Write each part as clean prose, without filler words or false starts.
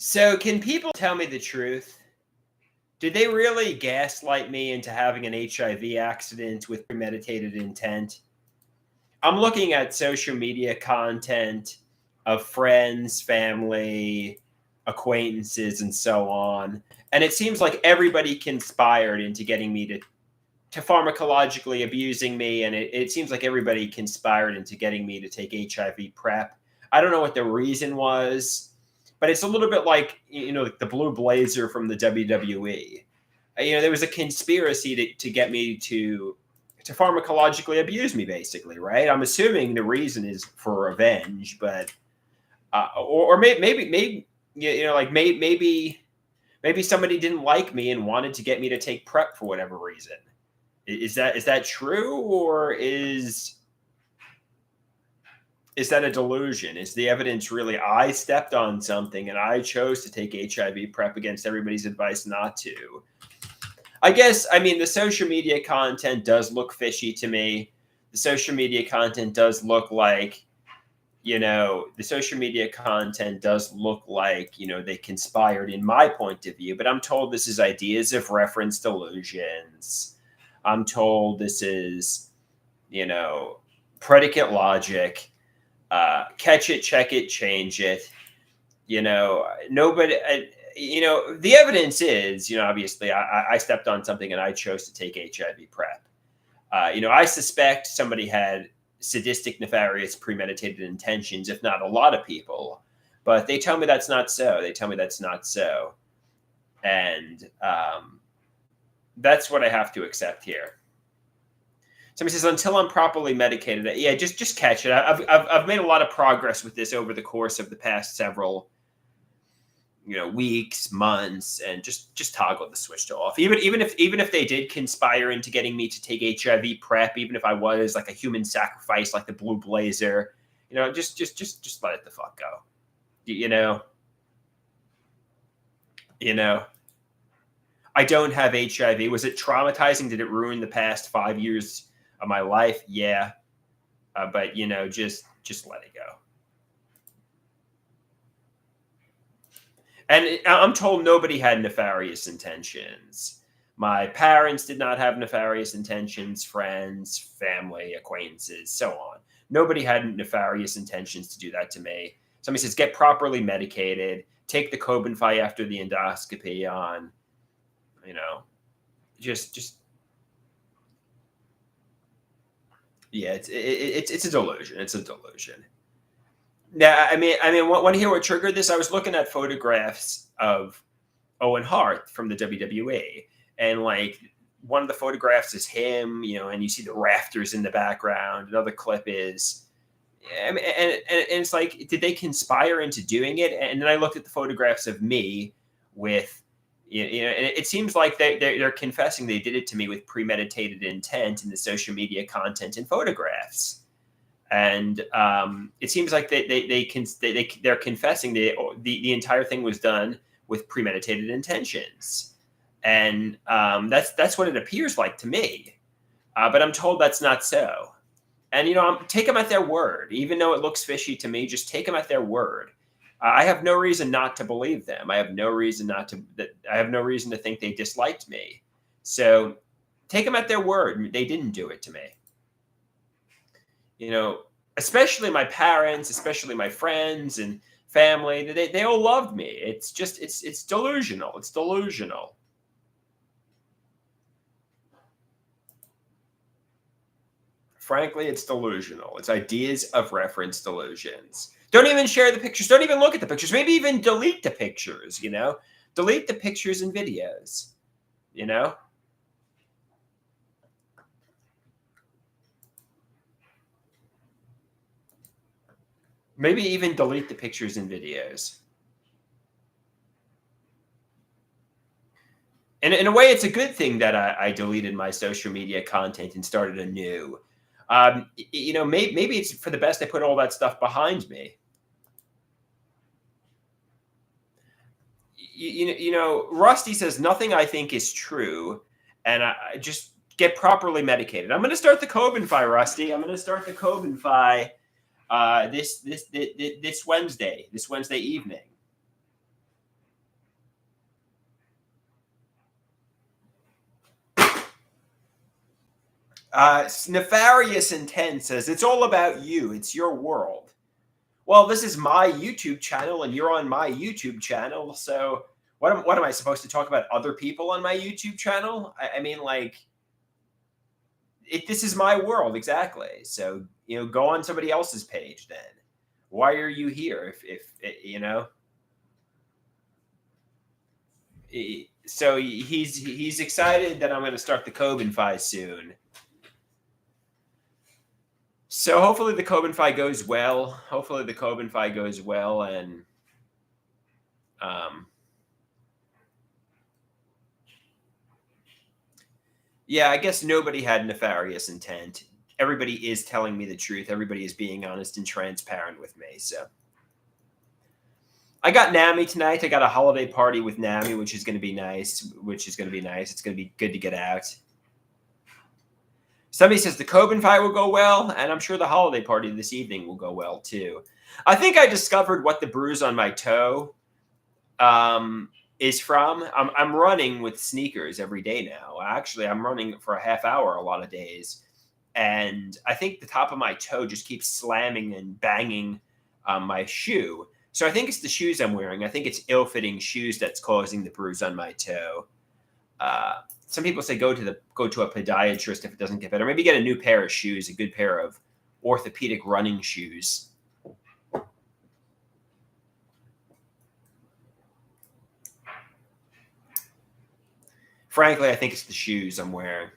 So, can people tell me the truth? Did they really gaslight me into having an HIV accident with premeditated intent? I'm looking at social media content of friends, family, acquaintances, and so on. And it seems like everybody conspired into getting me to pharmacologically abusing me. And it seems like everybody conspired into getting me to take HIV PrEP. I don't know what the reason was, but it's a little bit like, like the blue blazer from the WWE. There was a conspiracy to get me to pharmacologically abuse me, basically, right? I'm assuming the reason is for revenge, but or maybe maybe somebody didn't like me and wanted to get me to take PrEP for whatever reason. Is that true, or is that a delusion? Is the evidence really I stepped on something and I chose to take HIV PrEP against everybody's advice not to? I guess, I mean, the social media content does look fishy to me. The social media content does look like, they conspired in my point of view, but I'm told this is ideas of reference delusions. I'm told this is, predicate logic. Catch it, check it, change it. Nobody. The evidence is, obviously, I stepped on something and I chose to take HIV PrEP. I suspect somebody had sadistic, nefarious, premeditated intentions, if not a lot of people. But they tell me that's not so. And that's what I have to accept here. Somebody says, until I'm properly medicated. Yeah, just catch it. I've made a lot of progress with this over the course of the past several weeks, months, and just toggle the switch to off. Even if they did conspire into getting me to take HIV PrEP, even if I was like a human sacrifice, like the blue blazer, just let it the fuck go. I don't have HIV. Was it traumatizing? Did it ruin the past 5 years of my life? Yeah. But just let it go. And I'm told nobody had nefarious intentions. My parents did not have nefarious intentions, friends, family, acquaintances, so on. Nobody had nefarious intentions to do that to me. Somebody says, get properly medicated, take the Cobenfy after the endoscopy on, yeah, it's a delusion. It's a delusion. Yeah, I mean, want to hear what triggered this? I was looking at photographs of Owen Hart from the WWE, and like one of the photographs is him, and you see the rafters in the background. Another clip is, and it's like, did they conspire into doing it? And then I looked at the photographs of me with, and it seems like they're confessing they did it to me with premeditated intent in the social media content and photographs. And it seems like they're confessing the entire thing was done with premeditated intentions, and that's what it appears like to me. But I'm told that's not so. And take them at their word, even though it looks fishy to me. Just take them at their word. I have no reason not to believe them. I have no reason to think they disliked me. So take them at their word. They didn't do it to me. Especially my parents, especially my friends and family, they all loved me. It's just, it's delusional. It's delusional. Frankly, it's delusional. It's ideas of reference delusions. Don't even share the pictures. Don't even look at the pictures. Maybe even delete the pictures, delete the pictures and videos, Maybe even delete the pictures and videos. And in a way, it's a good thing that I deleted my social media content and started anew. Maybe it's for the best I put all that stuff behind me. Rusty says, nothing I think is true, and I just get properly medicated. I'm going to start the Cobenfy, Rusty. I'm going to start the Cobenfy this Wednesday evening. Nefarious Intent says, it's all about you. It's your world. Well, this is my YouTube channel, and you're on my YouTube channel. So what am I supposed to talk about other people on my YouTube channel? I mean, like, this is my world, exactly. So, go on somebody else's page then. Why are you here? So he's excited that I'm going to start the Coben-Fi soon. So hopefully the Coben-Fi goes well. And yeah, I guess nobody had nefarious intent. Everybody is telling me the truth. Everybody is being honest and transparent with me. So I got NAMI tonight. I got a holiday party with NAMI, which is going to be nice. It's going to be good to get out. Somebody says the Coben-Fi will go well, and I'm sure the holiday party this evening will go well too. I think I discovered what the bruise on my toe is from. I'm running with sneakers every day now. Actually, I'm running for a half hour a lot of days, and I think the top of my toe just keeps slamming and banging my shoe. So I think it's the shoes I'm wearing. I think it's ill-fitting shoes that's causing the bruise on my toe. Some people say go to a podiatrist if it doesn't get better. Maybe get a new pair of shoes, a good pair of orthopedic running shoes. Frankly, I think it's the shoes I'm wearing.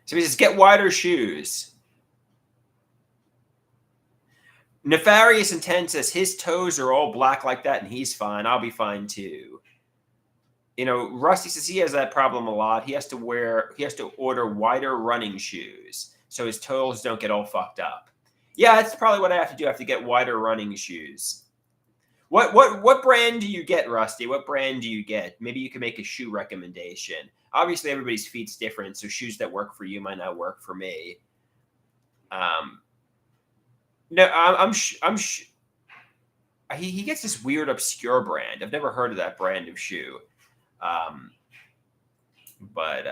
So he says, get wider shoes. Nefarious Intent says his toes are all black like that and he's fine. I'll be fine too. Rusty says he has that problem a lot. He has to order wider running shoes so his toes don't get all fucked up. Yeah, that's probably what I have to do. I have to get wider running shoes. What brand do you get, Rusty? What brand do you get? Maybe you can make a shoe recommendation. Obviously, everybody's feet's different, so shoes that work for you might not work for me. No, he gets this weird obscure brand. I've never heard of that brand of shoe. But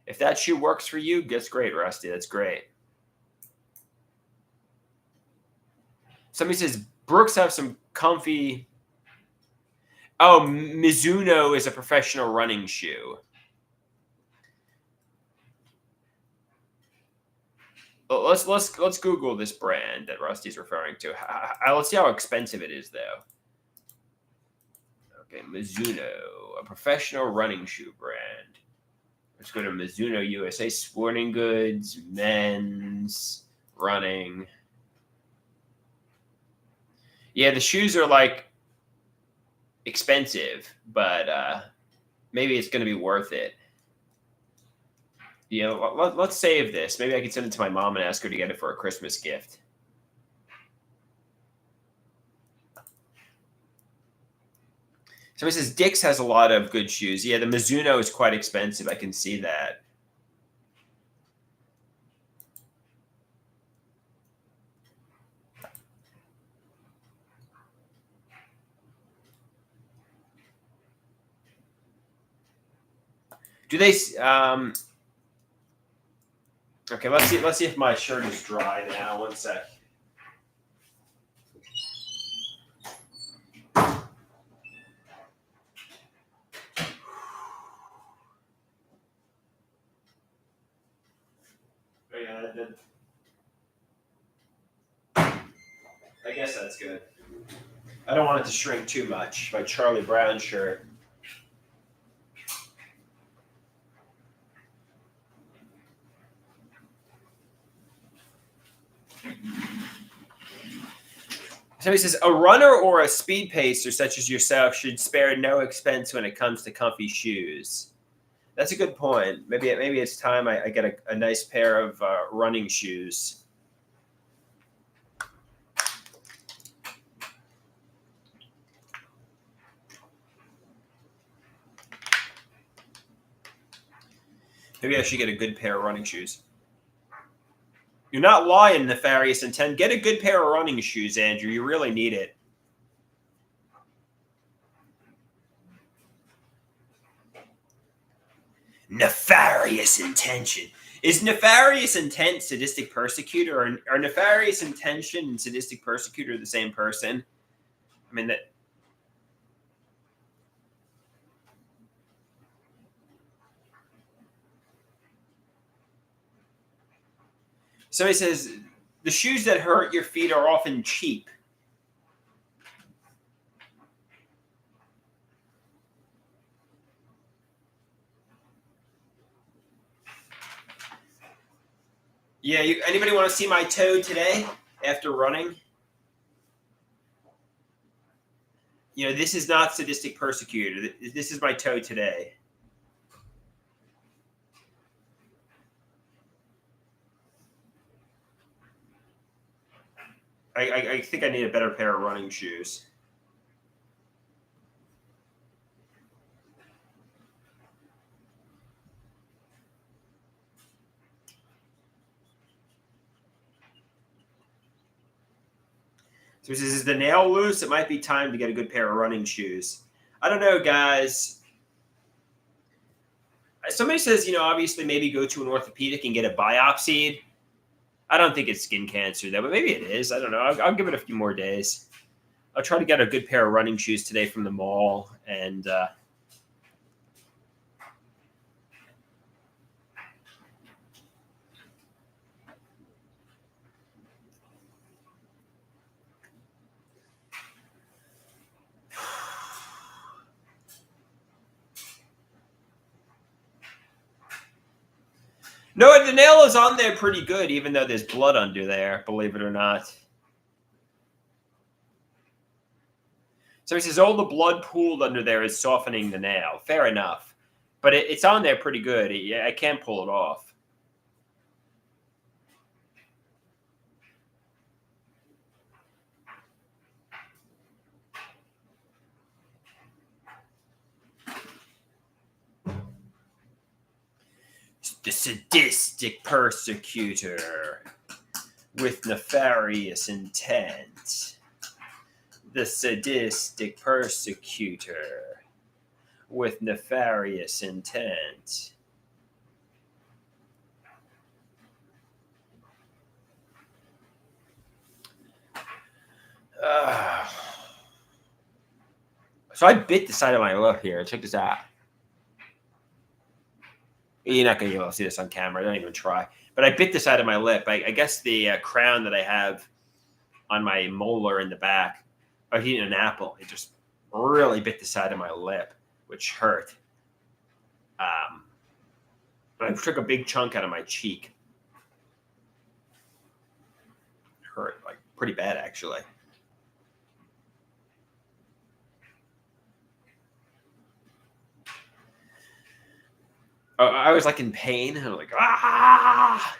if that shoe works for you, that's great, Rusty. That's great. Somebody says Brooks have some comfy. Oh, Mizuno is a professional running shoe. Let's Google this brand that Rusty's referring to. Let's see how expensive it is, though. Okay, Mizuno, a professional running shoe brand. Let's go to Mizuno USA, sporting goods, men's, running. Yeah, the shoes are like expensive, but maybe it's going to be worth it. Let's save this. Maybe I can send it to my mom and ask her to get it for a Christmas gift. Somebody says Dick's has a lot of good shoes. Yeah, the Mizuno is quite expensive. I can see that. Do they? Okay, let's see if my shirt is dry now. One sec. I guess that's good. I don't want it to shrink too much. My Charlie Brown shirt. Somebody says, a runner or a speed pacer such as yourself should spare no expense when it comes to comfy shoes. That's a good point. Maybe it's time I get a nice pair of running shoes. Maybe I should get a good pair of running shoes. You're not lying, Nefarious Intent. Get a good pair of running shoes, Andrew. You really need it. Nefarious intention. Is nefarious intent sadistic persecutor, or are nefarious intention and sadistic persecutor the same person? I mean that. Somebody says the shoes that hurt your feet are often cheap. Yeah, anybody want to see my toe today after running? This is not sadistic persecutor. This is my toe today. I think I need a better pair of running shoes. So he says, is the nail loose? It might be time to get a good pair of running shoes. I don't know, guys. Somebody says, obviously maybe go to an orthopedic and get a biopsy. I don't think it's skin cancer, though, but maybe it is. I don't know. I'll give it a few more days. I'll try to get a good pair of running shoes today from the mall. And no, the nail is on there pretty good, even though there's blood under there, believe it or not. So he says all the blood pooled under there is softening the nail. Fair enough. But it's on there pretty good. I can't pull it off. The sadistic persecutor with nefarious intent. The sadistic persecutor with nefarious intent. So I bit the side of my lip here. Check this out. You're not going to be able to see this on camera. Don't even try. But I bit the side of my lip. I guess the crown that I have on my molar in the back, I was eating an apple. It just really bit the side of my lip, which hurt. But I took a big chunk out of my cheek. It hurt, like, pretty bad, actually. I was like in pain. I was like, ah!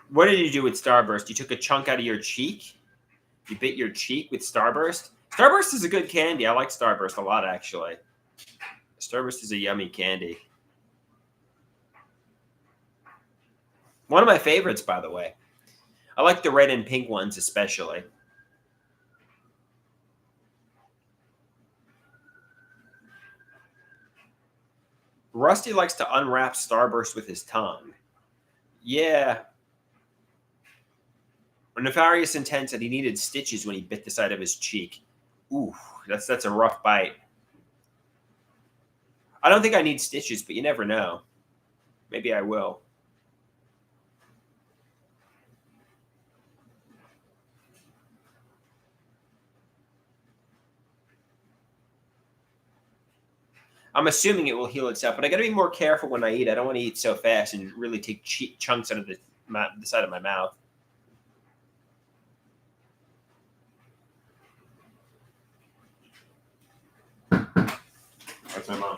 What did you do with Starburst? You took a chunk out of your cheek? You bit your cheek with Starburst? Starburst is a good candy. I like Starburst a lot, actually. Starburst is a yummy candy. One of my favorites, by the way. I like the red and pink ones especially. Rusty likes to unwrap Starburst with his tongue. Yeah. Nefarious intent said he needed stitches when he bit the side of his cheek. Ooh, that's a rough bite. I don't think I need stitches, but you never know. Maybe I will. I'm assuming it will heal itself, but I got to be more careful when I eat. I don't want to eat so fast and really take chunks out of the side of my mouth. That's my mom.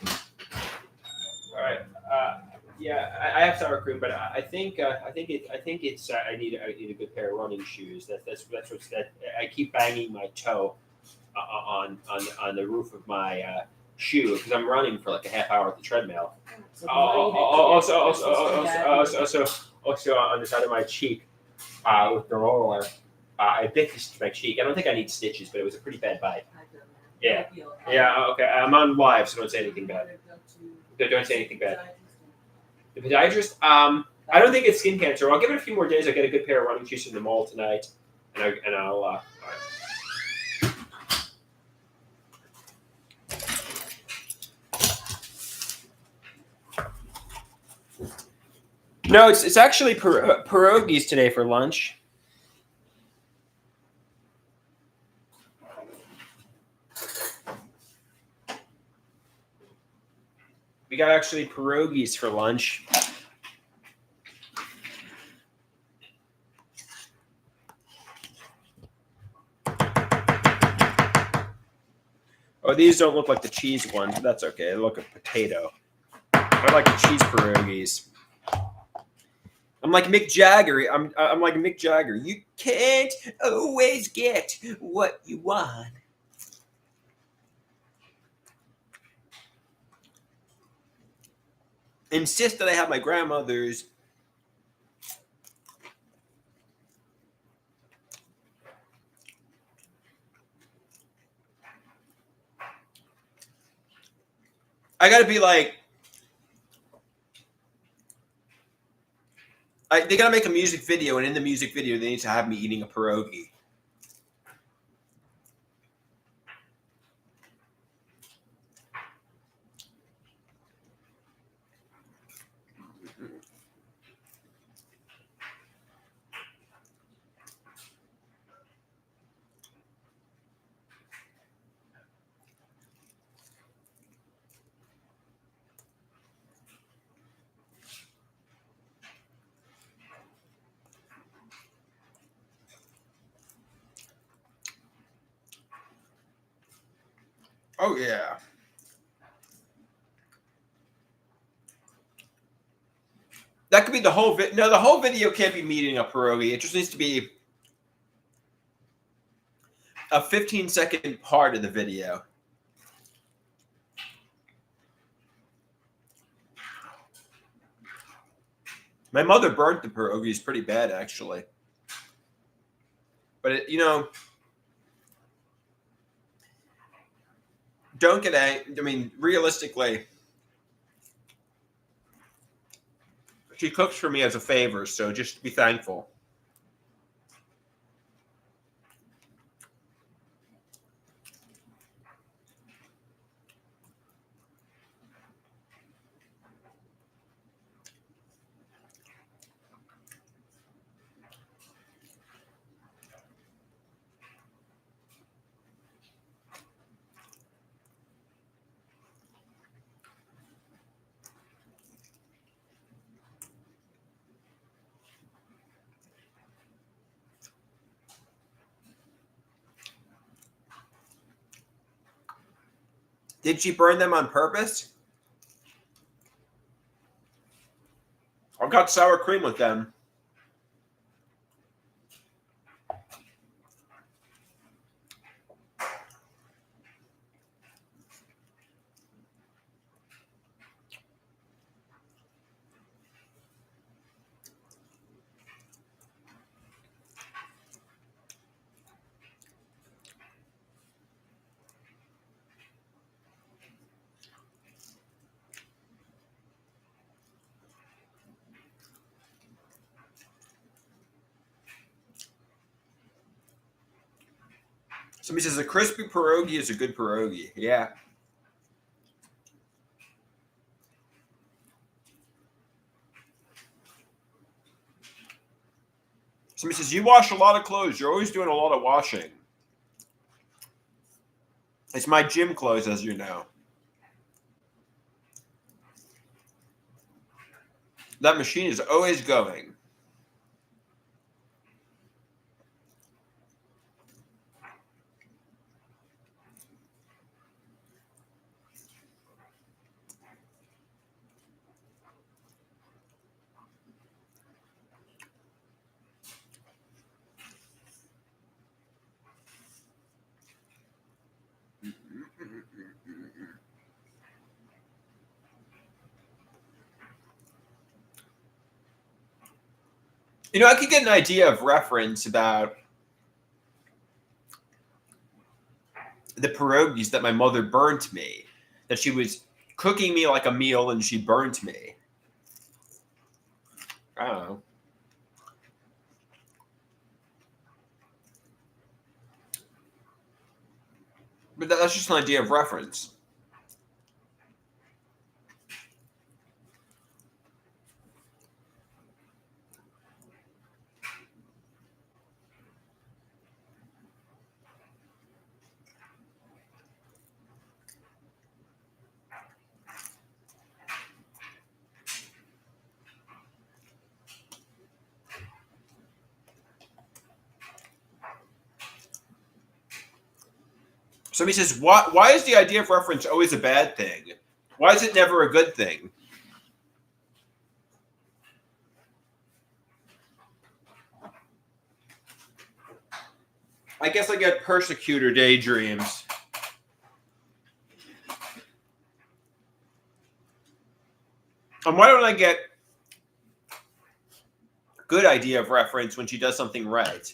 All right. Yeah, I have sour cream, but I think it's I need a good pair of running shoes. That's what's that. I keep banging my toe on the roof of my shoe because I'm running for like a half hour at the treadmill. Also on the side of my cheek with the roller, I bit my cheek. I don't think I need stitches, but it was a pretty bad bite. Yeah. Yeah. Okay. I'm on live, so don't say anything bad. Don't say anything bad. The podiatrist. I don't think it's skin cancer. I'll give it a few more days. I'll get a good pair of running shoes from the mall tonight, and I'll. All right. No, it's actually pierogies today for lunch. We got actually pierogies for lunch. Oh, these don't look like the cheese ones, but that's okay. They look like potato. I like the cheese pierogies. I'm like Mick Jagger. I'm like Mick Jagger. You can't always get what you want. Insist that I have my grandmother's. I gotta be like. They gotta make a music video, and in the music video, they need to have me eating a pierogi. Oh yeah. That could be the whole video. No, the whole video can't be me eating a pierogi. It just needs to be a 15-second part of the video. My mother burnt the pierogies pretty bad, actually. But don't get angry. I mean, realistically, she cooks for me as a favor, so just be thankful. Did she burn them on purpose? I've got sour cream with them. Somebody says a crispy pierogi is a good pierogi. Yeah. Somebody says you wash a lot of clothes. You're always doing a lot of washing. It's my gym clothes, as you know. That machine is always going. I could get an idea of reference about the pierogies that my mother burnt me, that she was cooking me like a meal and she burnt me. I don't know. But that's just an idea of reference. Somebody says, why is the idea of reference always a bad thing? Why is it never a good thing? I guess I get persecutor daydreams. And why don't I get good idea of reference when she does something right?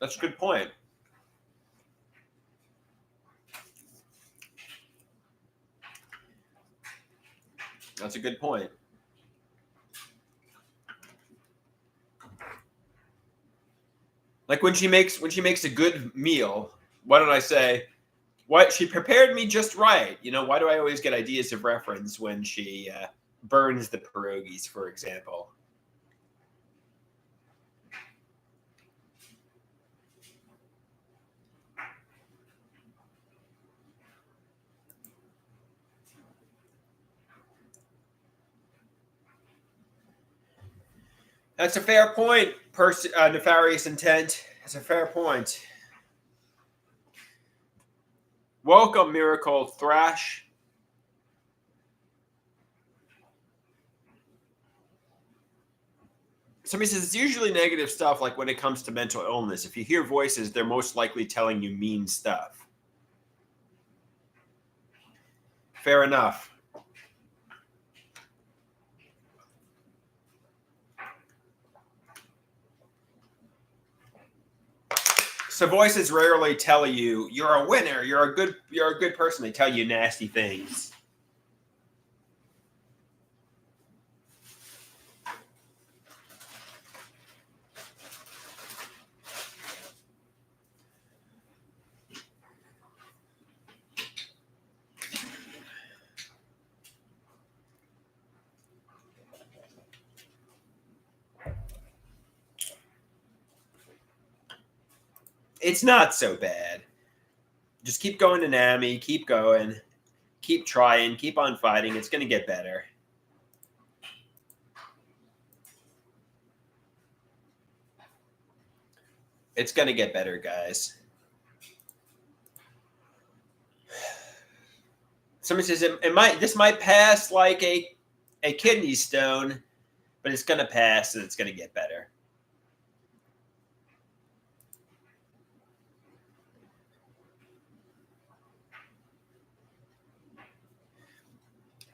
That's a good point. That's a good point. Like when she makes a good meal, why don't I say, what she prepared me just right? You know, why do I always get ideas of reference when she burns the pierogies, for example? That's a fair point, nefarious intent. That's a fair point. Welcome, Miracle Thrash. Somebody says it's usually negative stuff, like when it comes to mental illness. If you hear voices, they're most likely telling you mean stuff. Fair enough. So voices rarely tell you you're a winner, you're a good person. They tell you nasty things. It's not so bad. Just keep going to NAMI, keep going, keep trying, keep on fighting. It's going to get better. It's going to get better, guys. Somebody says this might pass like a kidney stone, but it's going to pass and it's going to get better.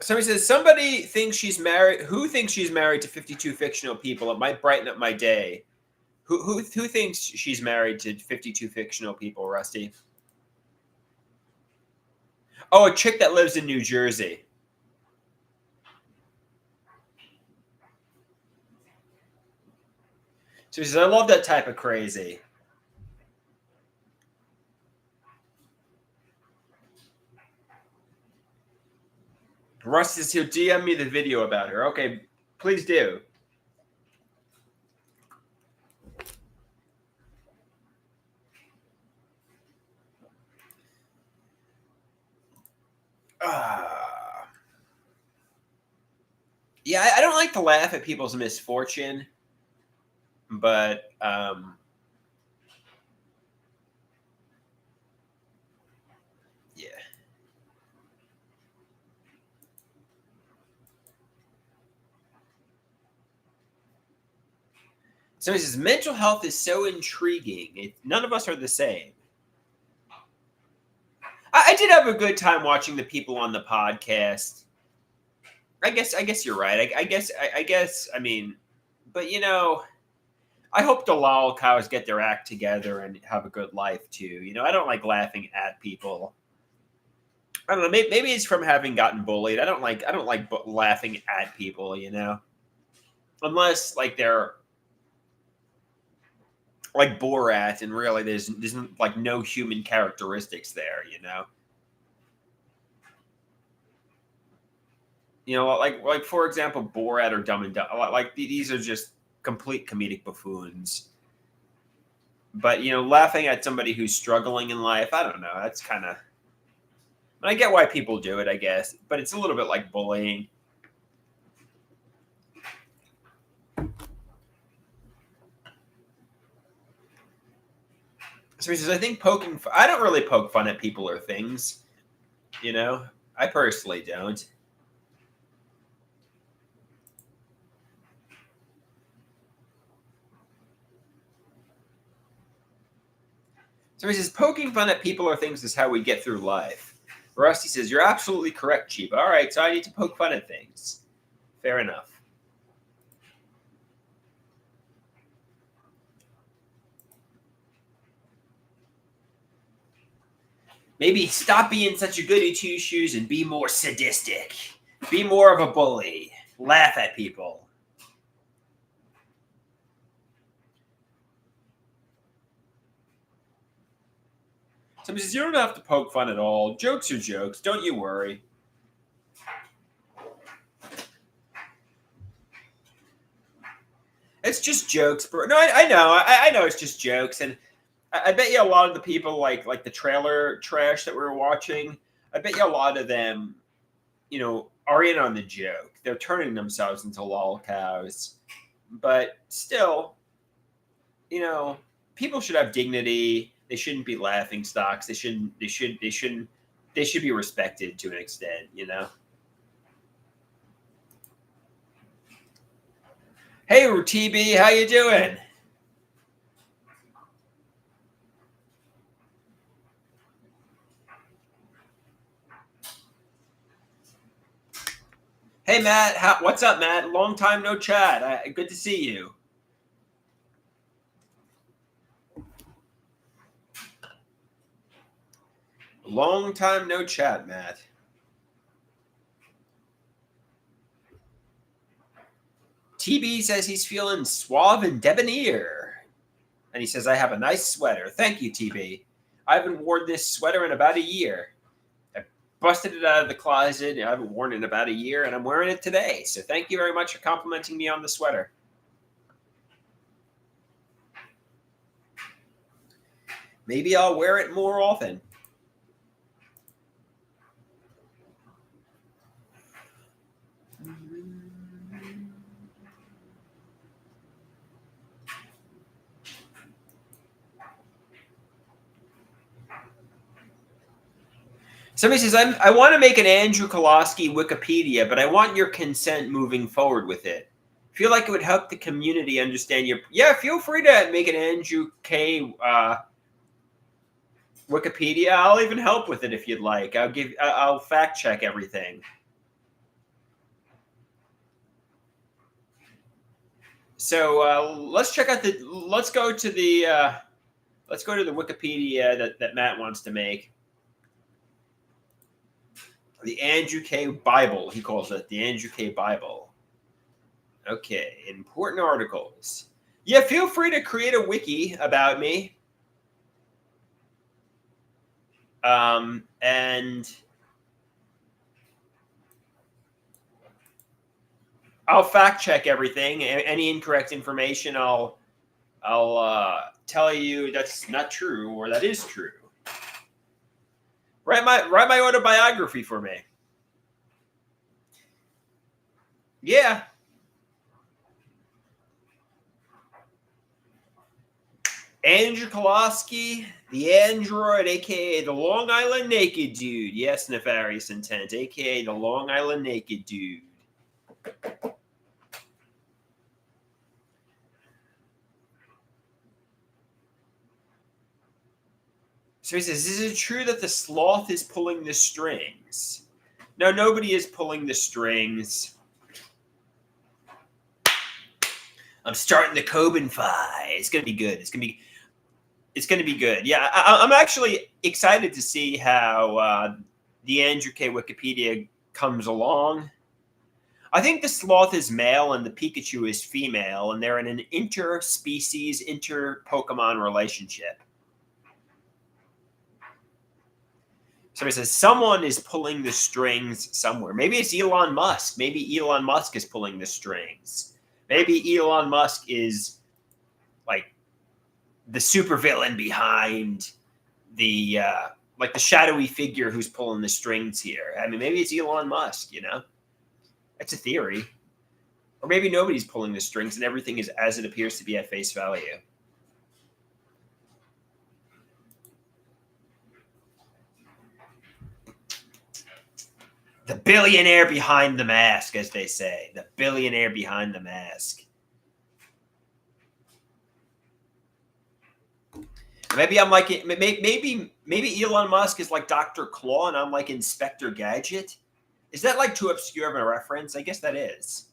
Somebody says somebody thinks she's married. Who thinks she's married to 52 fictional people? It might brighten up my day. Who thinks she's married to 52 fictional people, Rusty? Oh, a chick that lives in New Jersey. So he says, I love that type of crazy. Rusty says he'll DM me the video about her. Okay, please do. Yeah, I don't like to laugh at people's misfortune, but yeah. So he says mental health is so intriguing. None of us are the same. I did have a good time watching the people on the podcast. I guess you're right. I guess. I mean, but you know, I hope the lol cows get their act together and have a good life too. I don't like laughing at people. I don't know. Maybe it's from having gotten bullied. I don't like laughing at people. Unless like they're like Borat, and really there's like no human characteristics there. Like for example, Borat or Dumb and Dumb. Like these are just complete comedic buffoons. But laughing at somebody who's struggling in life, I don't know. That's kind of. I get why people do it, I guess, but it's a little bit like bullying. So he says, I think I don't really poke fun at people or things. I personally don't. So he says, poking fun at people or things is how we get through life. Rusty says, you're absolutely correct, Chiba. All right, so I need to poke fun at things. Fair enough. Maybe stop being such a goody two-shoes and be more sadistic. Be more of a bully. Laugh at people. Somebody says, you don't have to poke fun at all. Jokes are jokes. Don't you worry. It's just jokes, bro. No, I know. I know it's just jokes. And I bet you a lot of the people like the trailer trash that we were watching, I bet you a lot of them, are in on the joke. They're turning themselves into lol cows. But still, people should have dignity. They shouldn't be laughing stocks. They shouldn't they should be respected to an extent. Hey TB, how you doing? Hey Matt, what's up, Matt? Long time no chat. Good to see you. Long time no chat, Matt. TB says he's feeling suave and debonair. And he says, I have a nice sweater. Thank you, TB. I haven't worn this sweater in about a year. I busted it out of the closet. I haven't worn it in about a year, and I'm wearing it today. So thank you very much for complimenting me on the sweater. Maybe I'll wear it more often. Somebody says, I want to make an Andrew Koloski Wikipedia, but I want your consent moving forward with it. Feel like it would help the community understand your. Yeah, feel free to make an Andrew K. Wikipedia. I'll even help with it if you'd like. I'll fact check everything. So let's check out let's go to the Wikipedia that Matt wants to make. The Andrew K. Bible, he calls it. The Andrew K. Bible. Okay, important articles. Yeah, feel free to create a wiki about me. And I'll fact check everything. Any incorrect information, I'll tell you that's not true or that is true. Write my autobiography for me. Yeah. Andrew Koloski, the android, aka the Long Island Naked Dude. Yes, nefarious intent, aka the Long Island Naked Dude. So he says, is it true that the sloth is pulling the strings? No, nobody is pulling the strings. I'm starting the Coben fight. It's gonna be good. It's gonna be good. Yeah, I'm actually excited to see how the Andrew K. Wikipedia comes along. I think the sloth is male and the Pikachu is female, and they're in an interspecies, inter-Pokemon relationship. So it says someone is pulling the strings somewhere. Maybe it's Elon Musk. Maybe Elon Musk is pulling the strings. Maybe Elon Musk is like the supervillain behind the like the shadowy figure who's pulling the strings here. I mean, maybe it's Elon Musk. That's a theory. Or maybe nobody's pulling the strings and everything is as it appears to be at face value. The billionaire behind the mask, as they say. The billionaire behind the mask. Maybe I'm like maybe Elon Musk is like Dr. Claw and I'm like Inspector Gadget. Is that like too obscure of a reference? I guess that is.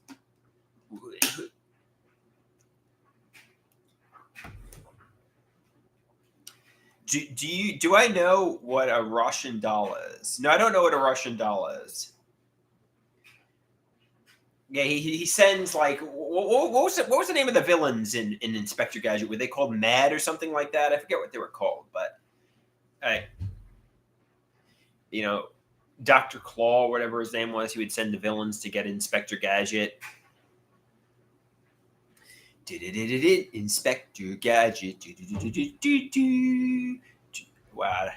Do I know what a Russian doll is? No, I don't know what a Russian doll is. Yeah, he sends like what was the name of the villains in Inspector Gadget? Were they called Mad or something like that? I forget what they were called, but Dr. Claw, whatever his name was, he would send the villains to get Inspector Gadget. Inspector Gadget. Wow,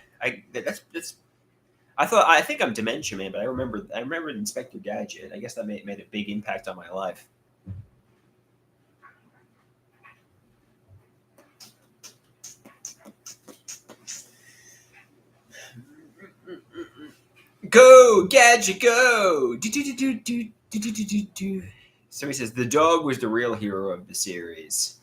I think I'm Dementia Man, but I remember Inspector Gadget. I guess that made a big impact on my life. Go, Gadget, go! So he says the dog was the real hero of the series.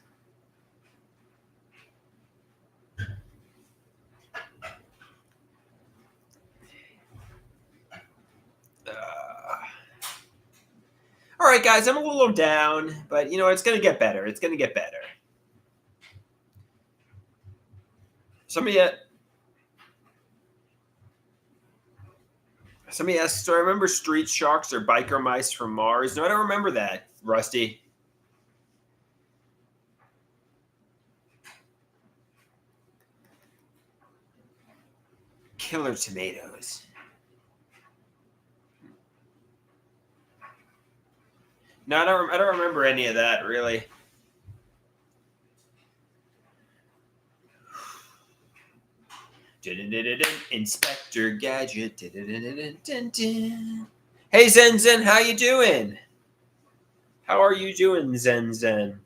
All right, guys, I'm a little down, but it's going to get better. It's going to get better. Somebody asks, do I remember Street Sharks or Biker Mice from Mars? No, I don't remember that, Rusty. Killer Tomatoes. No, I don't remember any of that, really. Inspector Gadget. Hey, Zen Zen, how you doing? How are you doing, Zen Zen?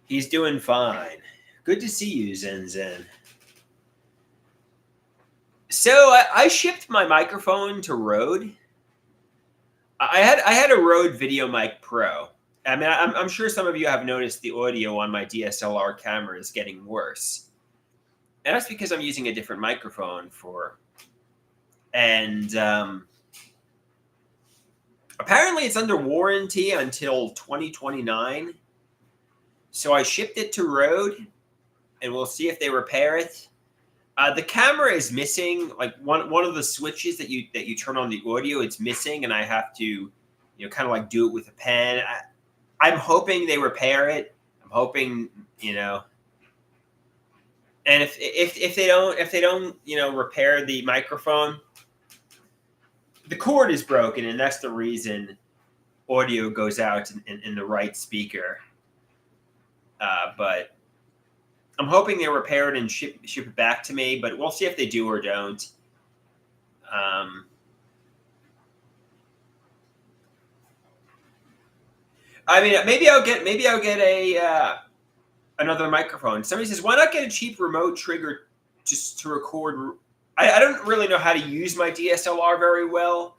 He's doing fine. Good to see you, Zen Zen. So I shipped my microphone to Rode. I had a Rode VideoMic Pro. I mean, I'm sure some of you have noticed the audio on my DSLR camera is getting worse, and that's because I'm using a different microphone and apparently it's under warranty until 2029. So I shipped it to Rode, and we'll see if they repair it. The camera is missing, like one of the switches that you turn on the audio. It's missing, and I have to, kind of like do it with a pen. I'm hoping they repair it. I'm hoping, and if they don't, repair the microphone, the cord is broken, and that's the reason audio goes out in the right speaker. But I'm hoping they repair it and ship it back to me, but we'll see if they do or don't. I mean, maybe I'll get a another microphone. Somebody says, why not get a cheap remote trigger just to record? I don't really know how to use my DSLR very well.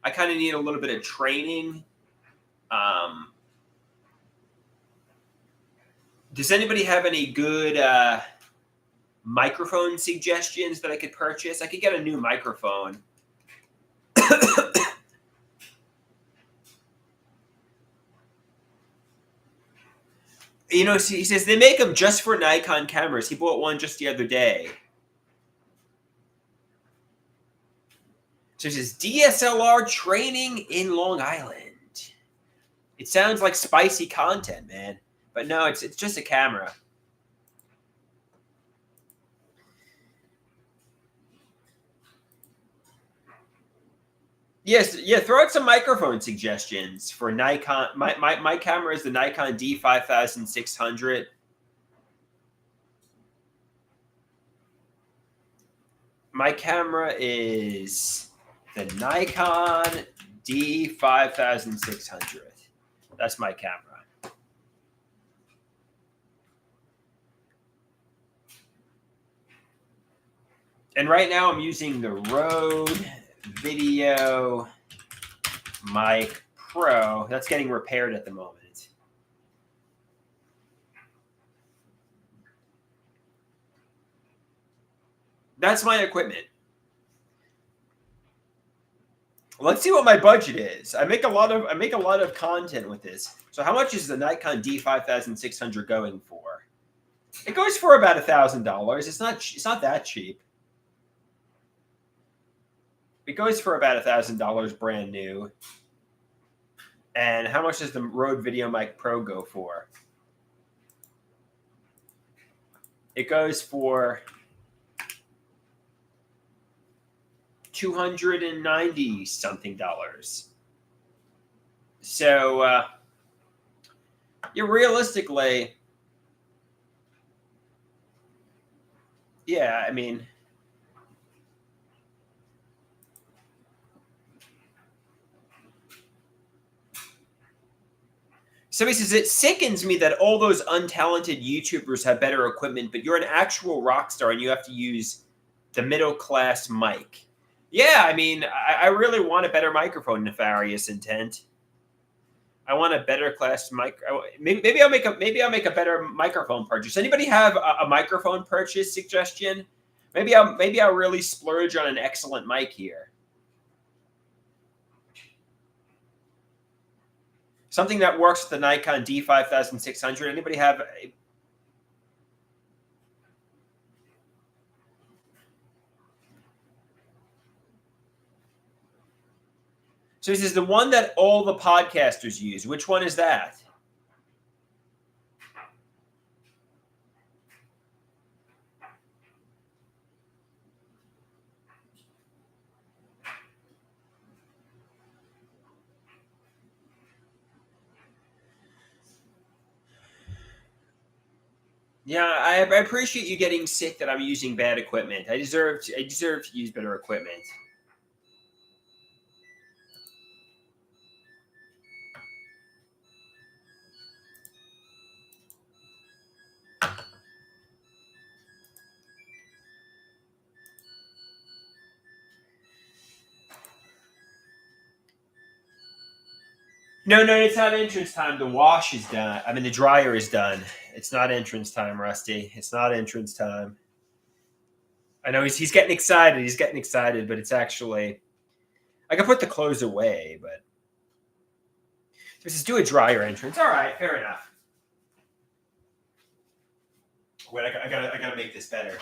I kind of need a little bit of training. Does anybody have any good microphone suggestions that I could purchase. I could get a new microphone. You know, he says they make them just for Nikon cameras. He bought one just the other day. So he says DSLR training in Long Island. It sounds like spicy content, man. But no, it's just a camera. Yes, yeah. Throw out some microphone suggestions for Nikon. My camera is the Nikon D5600. My camera is the Nikon D5600. That's my camera. And right now I'm using the Rode Video Mic Pro. That's getting repaired at the moment. That's my equipment. Let's see what my budget is. I make a lot of content with this. So how much is the Nikon D5600 going for? It goes for about $1,000. It's not that cheap. It goes for about $1,000 brand new. And how much does the Rode Video Mic Pro go for? It goes for $290 something. So, realistically, yeah, I mean, so he says, it sickens me that all those untalented YouTubers have better equipment, but you're an actual rock star and you have to use the middle class mic. Yeah, I mean, I really want a better microphone, Nefarious Intent. I want a better class mic. Maybe I'll make a better microphone purchase. Anybody have a microphone purchase suggestion? Maybe I'll really splurge on an excellent mic here. Something that works with the Nikon D5600. Anybody have So he says the one that all the podcasters use. Which one is that? Yeah, I appreciate you getting sick that I'm using bad equipment. I deserve to use better equipment. No, it's not entrance time. The wash is done. I mean, the dryer is done. It's not entrance time, Rusty. It's not entrance time. I know he's getting excited. He's getting excited, but it's actually, I can put the clothes away, but just do a dryer entrance. All right, fair enough. Wait, I gotta make this better.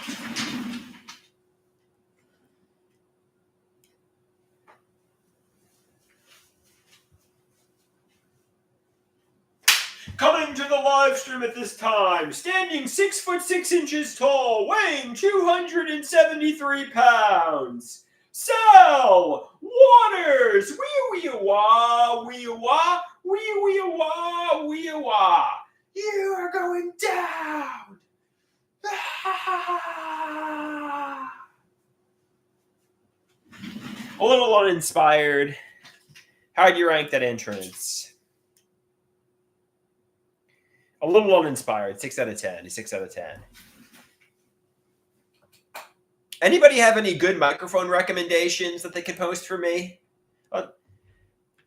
Coming to the live stream at this time, standing 6'6" tall, weighing 273 pounds. Sal Waters, wee wah, wee wah, wee wah, wee wah. You are going down. A little uninspired. How'd you rank that entrance? A little uninspired. 6 out of 10. 6 out of 10. Anybody have any good microphone recommendations that they can post for me?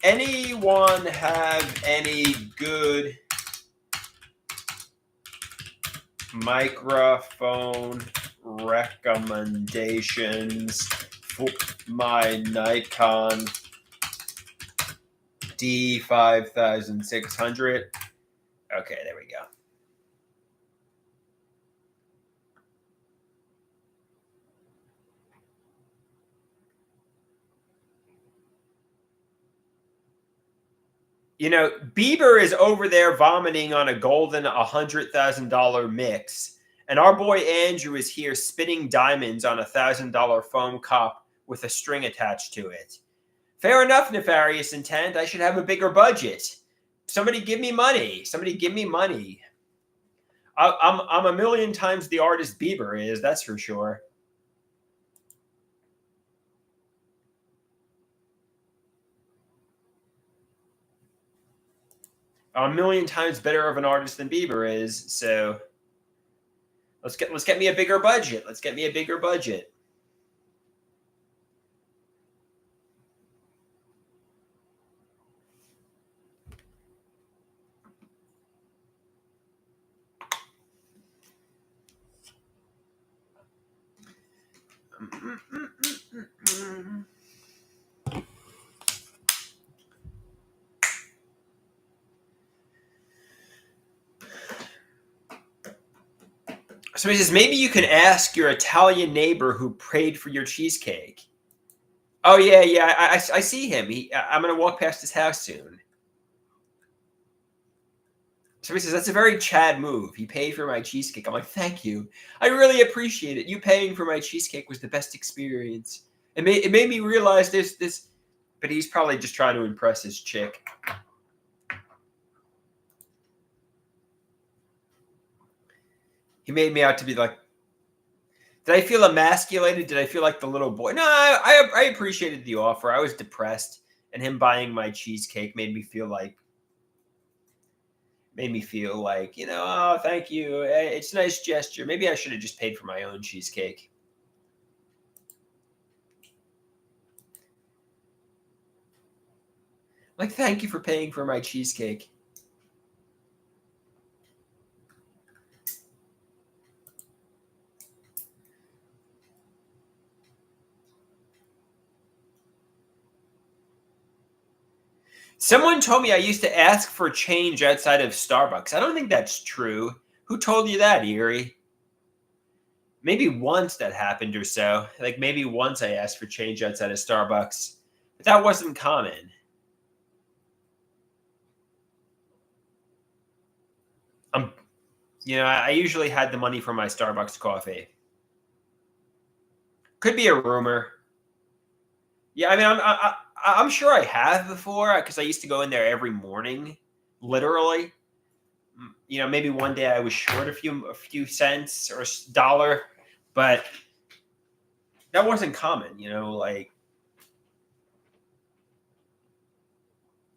Anyone have any good microphone recommendations for my Nikon D5600. Okay, there we go. You know, Bieber is over there vomiting on a golden $100,000 mix, and our boy Andrew is here spinning diamonds on a $1,000 foam cup with a string attached to it. Fair enough, nefarious intent. I should have a bigger budget. Somebody give me money. Somebody give me money. I'm a million times the artist Bieber is, that's for sure. A million times better of an artist than Bieber is. So let's get me a bigger budget. Let's get me a bigger budget. So he says, maybe you can ask your Italian neighbor who prayed for your cheesecake. Oh yeah. I see him. I'm gonna walk past his house soon. So he says, that's a very Chad move. He paid for my cheesecake. I'm like, thank you. I really appreciate it. You paying for my cheesecake was the best experience. It made me realize this, but he's probably just trying to impress his chick. He made me out to be like, did I feel emasculated? Did I feel like the little boy? No, I appreciated the offer. I was depressed, and him buying my cheesecake made me feel like, oh, thank you. It's a nice gesture. Maybe I should have just paid for my own cheesecake. Like, thank you for paying for my cheesecake. Someone told me I used to ask for change outside of Starbucks. I don't think that's true. Who told you that, Erie? Maybe once that happened or so. Like maybe once I asked for change outside of Starbucks, but that wasn't common. Um, I usually had the money for my Starbucks coffee. Could be a rumor. Yeah, I mean, I'm sure I have before because I used to go in there every morning, literally. Maybe one day I was short a few cents or dollar, but that wasn't common. Like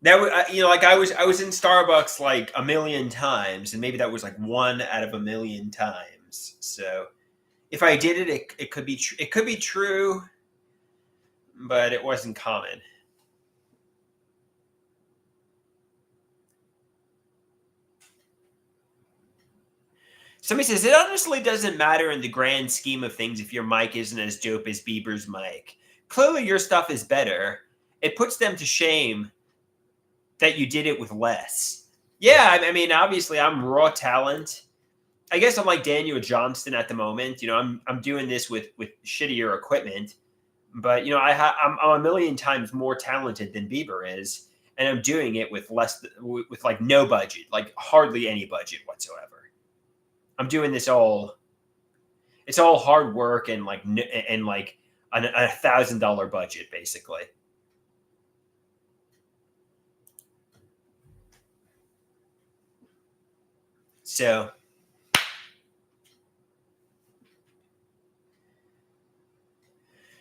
that was, like I was in Starbucks like a million times, and maybe that was like one out of a million times. So if I did it, it could be it could be true, but it wasn't common. Somebody says it honestly doesn't matter in the grand scheme of things if your mic isn't as dope as Bieber's mic. Clearly, your stuff is better. It puts them to shame that you did it with less. Yeah, I mean, obviously, I'm raw talent. I guess I'm like Daniel Johnston at the moment. I'm doing this with shittier equipment, but I'm a million times more talented than Bieber is, and I'm doing it with with like no budget, like hardly any budget whatsoever. I'm doing this all. It's all hard work and like a $1,000 budget basically. So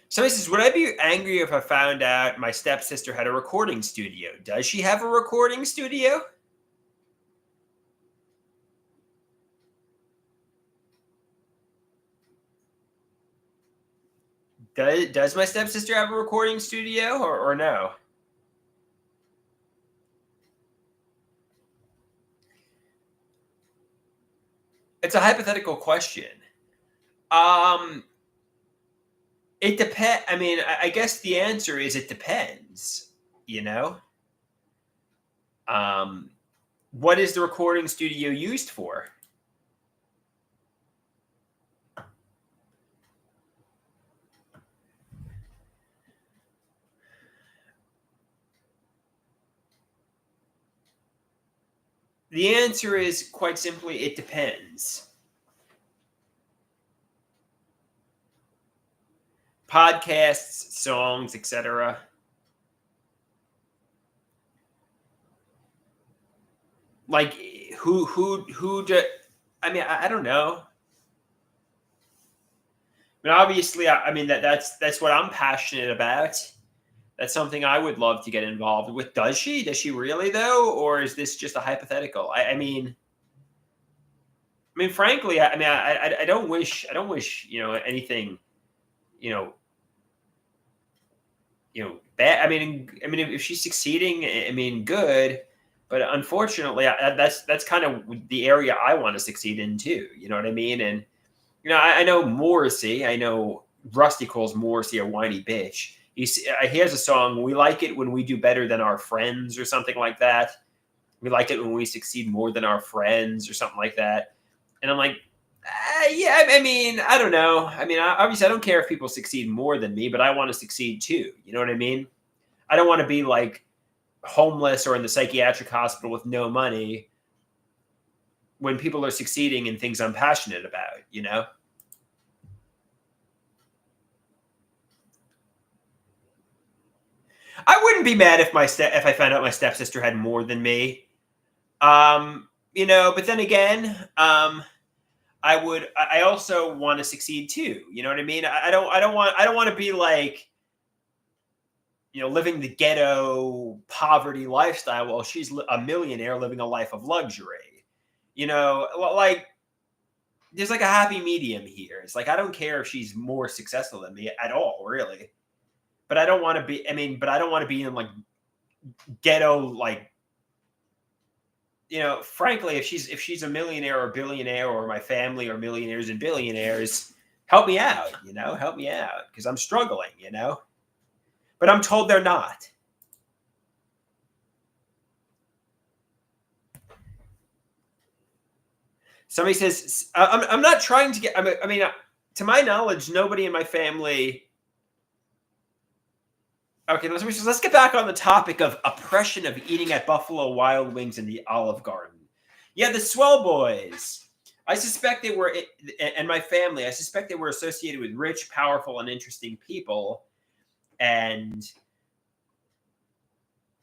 somebody says, would I be angry if I found out my stepsister had a recording studio? Does she have a recording studio? Does my stepsister have a recording studio or no? It's a hypothetical question. Um, it depends. I mean, I guess the answer is it depends. You know, um, what is the recording studio used for? The answer is quite simply it depends. Podcasts, songs, etc. Like who do, I mean, I don't know. But obviously, I mean that's what I'm passionate about. That's something I would love to get involved with. Does she? Does she really though, or is this just a hypothetical? I mean, frankly, I I don't wish anything you know bad. I mean, if she's succeeding, I mean, good. But unfortunately, that's kind of the area I want to succeed in too. You know what I mean? And I know Morrissey. I know Rusty calls Morrissey a whiny bitch. He has a song. We like it when we do better than our friends, or something like that. We like it when we succeed more than our friends, or something like that. And I'm like, yeah. I mean, I don't know. I mean, obviously, I don't care if people succeed more than me, but I want to succeed too. You know what I mean? I don't want to be like homeless or in the psychiatric hospital with no money when people are succeeding in things I'm passionate about. I wouldn't be mad if I found out my stepsister had more than me. But then again, I also want to succeed too. You know what I mean? I don't want to be like living the ghetto poverty lifestyle while she's a millionaire living a life of luxury. Like there's like a happy medium here. It's like I don't care if she's more successful than me at all, really. But I don't want to be. I mean, but I don't want to be in like ghetto like frankly, if she's a millionaire or billionaire, or my family are millionaires and billionaires, help me out. Help me out because I'm struggling. But I'm told they're not. Somebody says I'm not trying to get. I mean, to my knowledge, nobody in my family. Okay, let's get back on the topic of oppression of eating at Buffalo Wild Wings in the Olive Garden. Yeah, the Swell Boys. I suspect they were, and my family, I suspect they were associated with rich, powerful, and interesting people. And,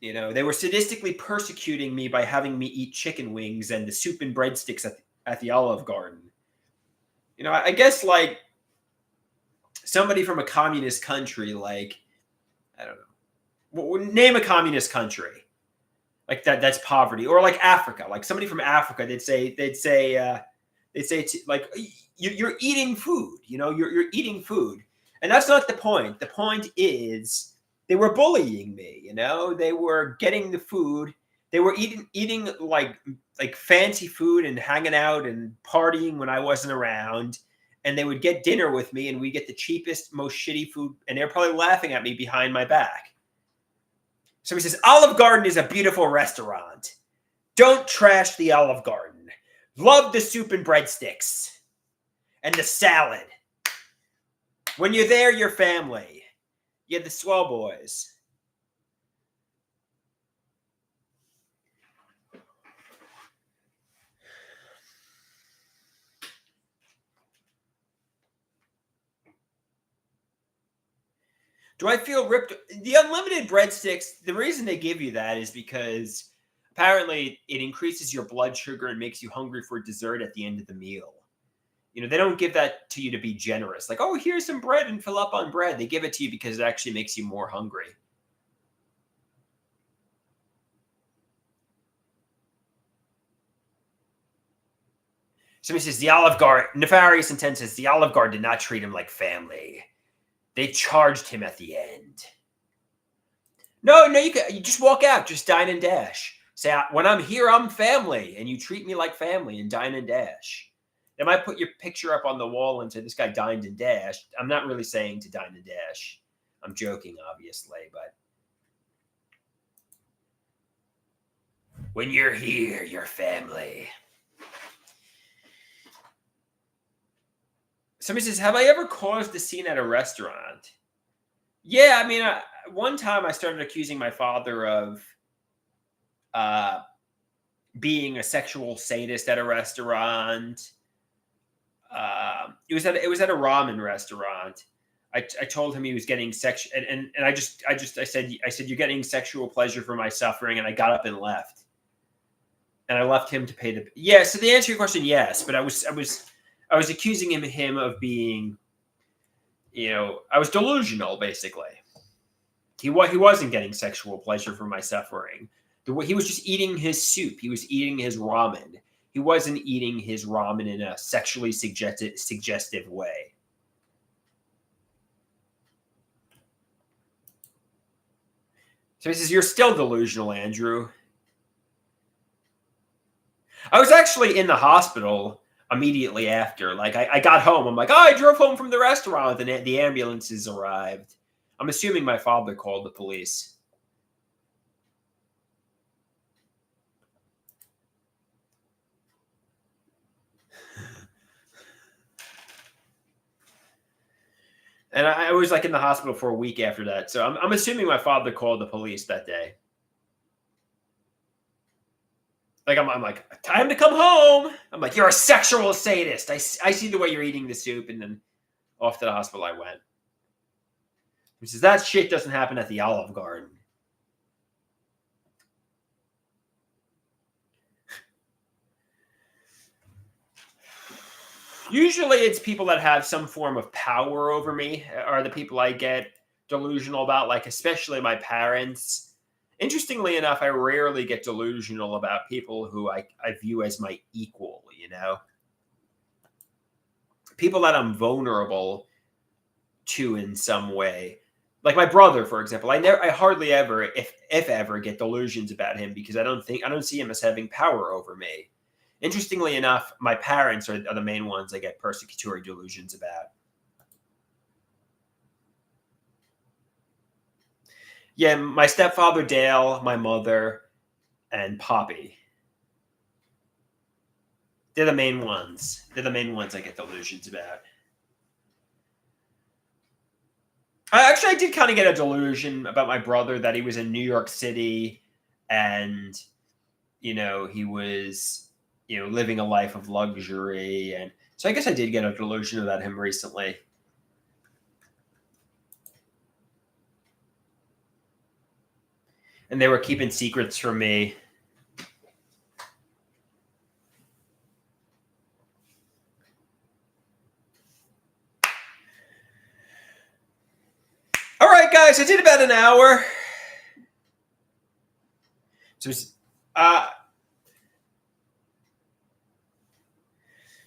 they were sadistically persecuting me by having me eat chicken wings and the soup and breadsticks at the Olive Garden. I guess like somebody from a communist country, like, I don't know, name a communist country like that's poverty, or like Africa, like somebody from Africa, like you're eating food, you're eating food, and that's not the point. The point is they were bullying me, they were getting the food, they were eating like fancy food and hanging out and partying when I wasn't around, and they would get dinner with me and we get the cheapest, most shitty food, and they're probably laughing at me behind my back. So he says, Olive Garden is a beautiful restaurant. Don't trash the Olive Garden. Love the soup and breadsticks and the salad. When you're there, your family. You're the Swell Boys. Do I feel ripped? The unlimited breadsticks, the reason they give you that is because apparently it increases your blood sugar and makes you hungry for dessert at the end of the meal. They don't give that to you to be generous. Like, oh, here's some bread and fill up on bread. They give it to you because it actually makes you more hungry. Somebody says the Olive Garden, Nefarious Intent says the Olive Garden did not treat him like family. They charged him at the end. No, you just walk out, just dine and dash. Say, when I'm here, I'm family, and you treat me like family and dine and dash. They might put your picture up on the wall and say, this guy dined and dashed. I'm not really saying to dine and dash. I'm joking, obviously, but when you're here, your family. Somebody says, have I ever caused a scene at a restaurant? Yeah, I mean, one time I started accusing my father of being a sexual sadist at a restaurant. It was at a ramen restaurant. I told him he was getting sex, and I said you're getting sexual pleasure for my suffering, and I got up and left. And I left him to pay the. Yeah. So the answer to your question, yes, but I was accusing him of being, I was delusional, basically. He wasn't getting sexual pleasure from my suffering. He was just eating his soup. He was eating his ramen. He wasn't eating his ramen in a sexually suggestive way. So he says, you're still delusional, Andrew. I was actually in the hospital immediately after. Like, I got home. I'm like, oh, I drove home from the restaurant, and the ambulances arrived. I'm assuming my father called the police. And I was like in the hospital for a week after that. So I'm assuming my father called the police that day. Like, I'm like, time to come home. I'm like, you're a sexual sadist. I see the way you're eating the soup. And then off to the hospital I went. He says, that shit doesn't happen at the Olive Garden. Usually it's people that have some form of power over me are the people I get delusional about, like especially my parents. Interestingly enough, I rarely get delusional about people who I view as my equal, People that I'm vulnerable to in some way. Like my brother, for example. I hardly ever, if ever, get delusions about him because I don't see him as having power over me. Interestingly enough, my parents are the main ones I get persecutory delusions about. Yeah, my stepfather Dale, my mother, and Poppy. They're the main ones. They're the main ones I get delusions about. I did kind of get a delusion about my brother that he was in New York City and, he was, living a life of luxury. And so I guess I did get a delusion about him recently. And they were keeping secrets from me. All right, guys, I did about an hour. So,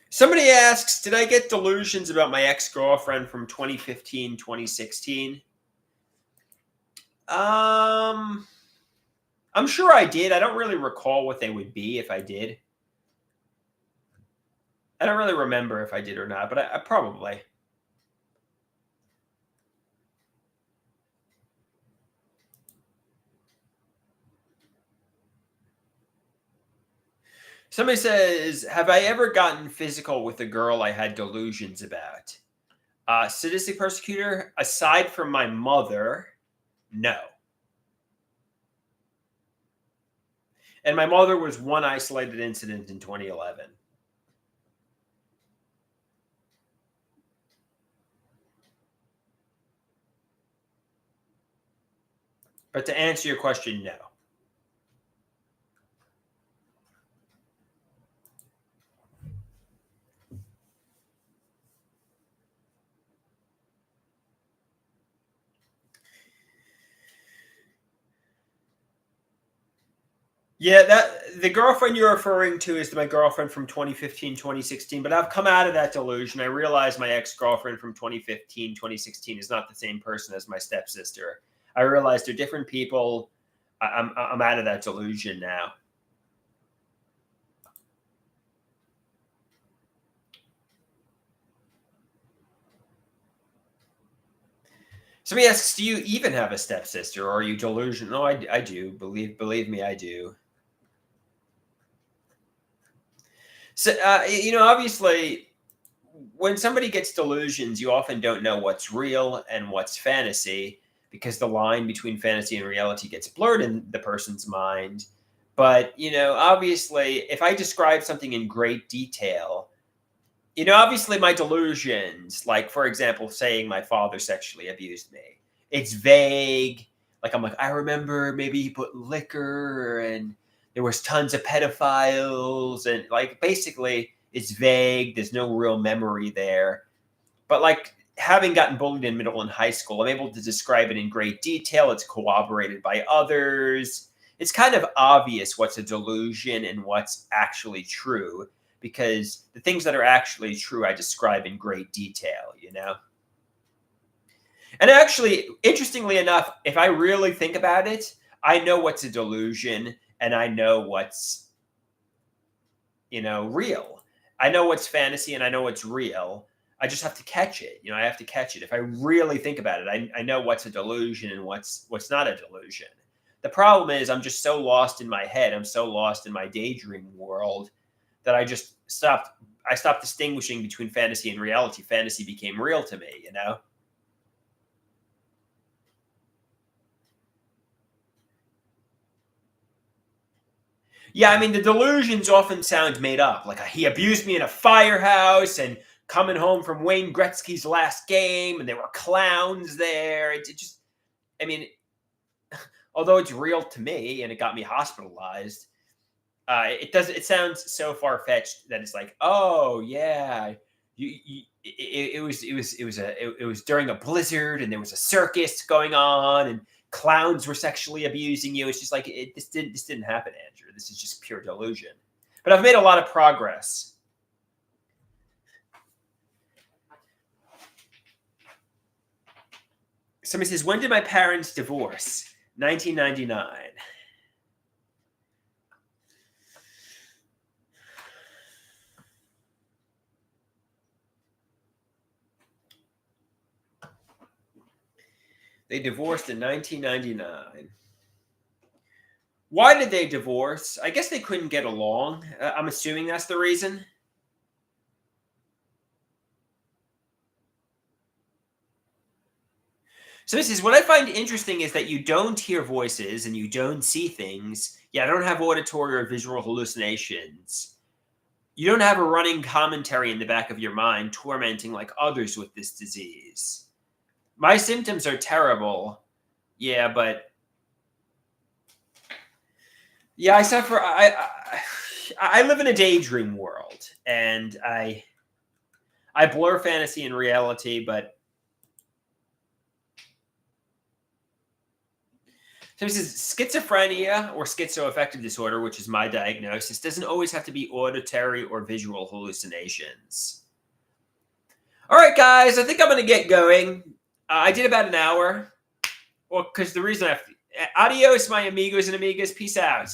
somebody asks, did I get delusions about my ex-girlfriend from 2015, 2016? I'm sure I did. I don't really recall what they would be if I did. I don't really remember if I did or not, but I probably. Somebody says, have I ever gotten physical with a girl I had delusions about? Sadistic persecutor, aside from my mother, no. And my mother was one isolated incident in 2011. But to answer your question, no. Yeah, the girlfriend you're referring to is my girlfriend from 2015, 2016. But I've come out of that delusion. I realized my ex-girlfriend from 2015, 2016 is not the same person as my stepsister. I realized they're different people. I'm out of that delusion now. Somebody asks, "Do you even have a stepsister, or are you delusional?" No, I do. Believe me, I do. So, obviously, when somebody gets delusions, you often don't know what's real and what's fantasy because the line between fantasy and reality gets blurred in the person's mind. But, obviously, if I describe something in great detail, obviously my delusions, like, for example, saying my father sexually abused me, it's vague. Like, I'm like, I remember maybe he put liquor and there was tons of pedophiles. And, like, basically, it's vague. There's no real memory there. But, like, having gotten bullied in middle and high school, I'm able to describe it in great detail. It's corroborated by others. It's kind of obvious what's a delusion and what's actually true because the things that are actually true I describe in great detail. And actually, interestingly enough, if I really think about it, I know what's a delusion and I know what's, real. I know what's fantasy and I know what's real. I just have to catch it. I have to catch it. If I really think about it, I know what's a delusion and what's not a delusion. The problem is I'm just so lost in my head. I'm so lost in my daydream world that I stopped distinguishing between fantasy and reality. Fantasy became real to me. Yeah, I mean the delusions often sound made up. Like he abused me in a firehouse and coming home from Wayne Gretzky's last game and there were clowns there. It just I mean, although it's real to me and it got me hospitalized, it sounds so far fetched that it's like, oh yeah, it was during a blizzard and there was a circus going on and clowns were sexually abusing you. It's just like this didn't happen, Andrew. This is just pure delusion. But I've made a lot of progress. Somebody says, when did my parents divorce? 1999. They divorced in 1999. Why did they divorce? I guess they couldn't get along. I'm assuming that's the reason. So this is what I find interesting is that you don't hear voices and you don't see things. Yeah, I don't have auditory or visual hallucinations. You don't have a running commentary in the back of your mind tormenting like others with this disease. My symptoms are terrible. Yeah, but yeah, I suffer. I live in a daydream world, and I blur fantasy and reality. But so this is schizophrenia or schizoaffective disorder, which is my diagnosis. Doesn't always have to be auditory or visual hallucinations. All right, guys, I think I'm going to get going. I did about an hour. Well, because the reason adios, my amigos and amigas. Peace out.